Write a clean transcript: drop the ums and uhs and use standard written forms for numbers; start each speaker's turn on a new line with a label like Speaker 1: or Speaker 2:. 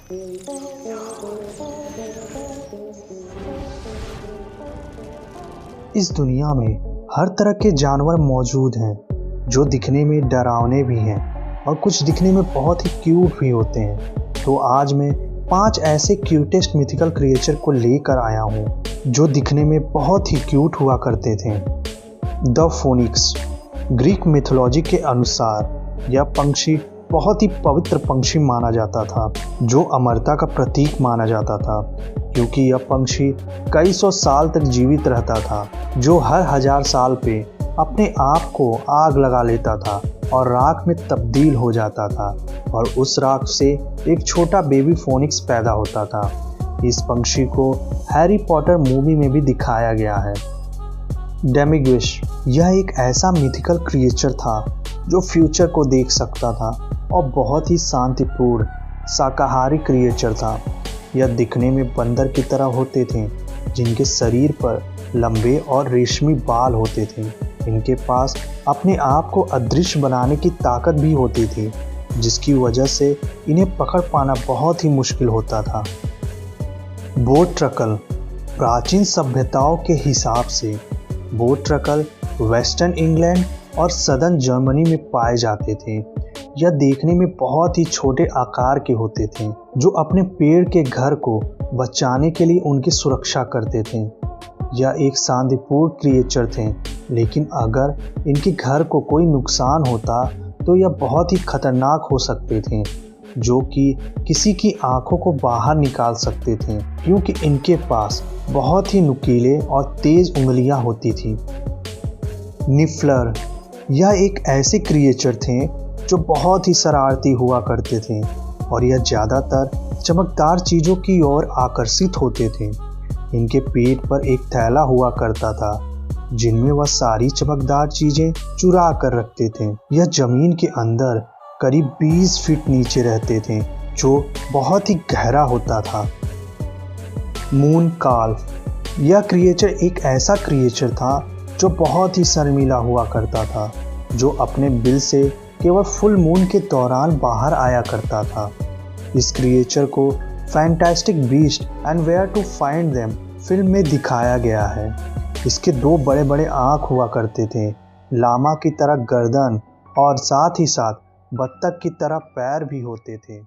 Speaker 1: इस दुनिया में हर तरह के जानवर मौजूद हैं, जो दिखने में डरावने भी हैं और कुछ दिखने में बहुत ही क्यूट भी होते हैं। तो आज मैं 5 ऐसे क्यूटेस्ट मिथिकल क्रिएचर को लेकर आया हूँ जो दिखने में बहुत ही क्यूट हुआ करते थे। The phoenix. ग्रीक मिथोलॉजी के अनुसार यह पंछी बहुत ही पवित्र पंछी माना जाता था, जो अमरता का प्रतीक माना जाता था, क्योंकि यह पंछी कई सौ साल तक जीवित रहता था, जो हर 1000 साल पे अपने आप को आग लगा लेता था और राख में तब्दील हो जाता था, और उस राख से एक छोटा बेबी फोनिक्स पैदा होता था। इस पंछी को हैरी पॉटर मूवी में भी दिखाया गया है। डेमिग्विश। यह एक ऐसा मिथिकल क्रिएचर था जो फ्यूचर को देख सकता था और बहुत ही शांतिपूर्ण शाकाहारी क्रिएचर था। यह दिखने में बंदर की तरह होते थे, जिनके शरीर पर लंबे और रेशमी बाल होते थे। इनके पास अपने आप को अदृश्य बनाने की ताकत भी होती थी, जिसकी वजह से इन्हें पकड़ पाना बहुत ही मुश्किल होता था। बोट ट्रकल। प्राचीन सभ्यताओं के हिसाब से बोट ट्रकल वेस्टर्न इंग्लैंड और सदर्न जर्मनी में पाए जाते थे। यह देखने में बहुत ही छोटे आकार के होते थे, जो अपने पेड़ के घर को बचाने के लिए उनकी सुरक्षा करते थे। यह एक शांतिपूर्ण क्रिएचर थे, लेकिन अगर इनके घर को कोई नुकसान होता तो यह बहुत ही खतरनाक हो सकते थे, जो कि किसी की आंखों को बाहर निकाल सकते थे, क्योंकि इनके पास बहुत ही नुकीले और तेज उंगलियां होती थी। निफलर। यह एक ऐसे क्रिएचर थे जो बहुत ही शरारती हुआ करते थे, और यह ज़्यादातर चमकदार चीज़ों की ओर आकर्षित होते थे। इनके पेट पर एक थैला हुआ करता था, जिनमें वह सारी चमकदार चीज़ें चुरा कर रखते थे। यह ज़मीन के अंदर करीब 20 फीट नीचे रहते थे, जो बहुत ही गहरा होता था। मून काल्फ। यह क्रिएचर एक ऐसा क्रिएचर था जो बहुत ही शर्मीला हुआ करता था, जो अपने बिल से केवल फुल मून के दौरान बाहर आया करता था। इस क्रिएचर को fantastic beast and where to find them film में दिखाया गया है। इसके 2 बड़े बड़े आँख हुआ करते थे, लामा की तरह गर्दन और साथ ही साथ बत्तख की तरह पैर भी होते थे।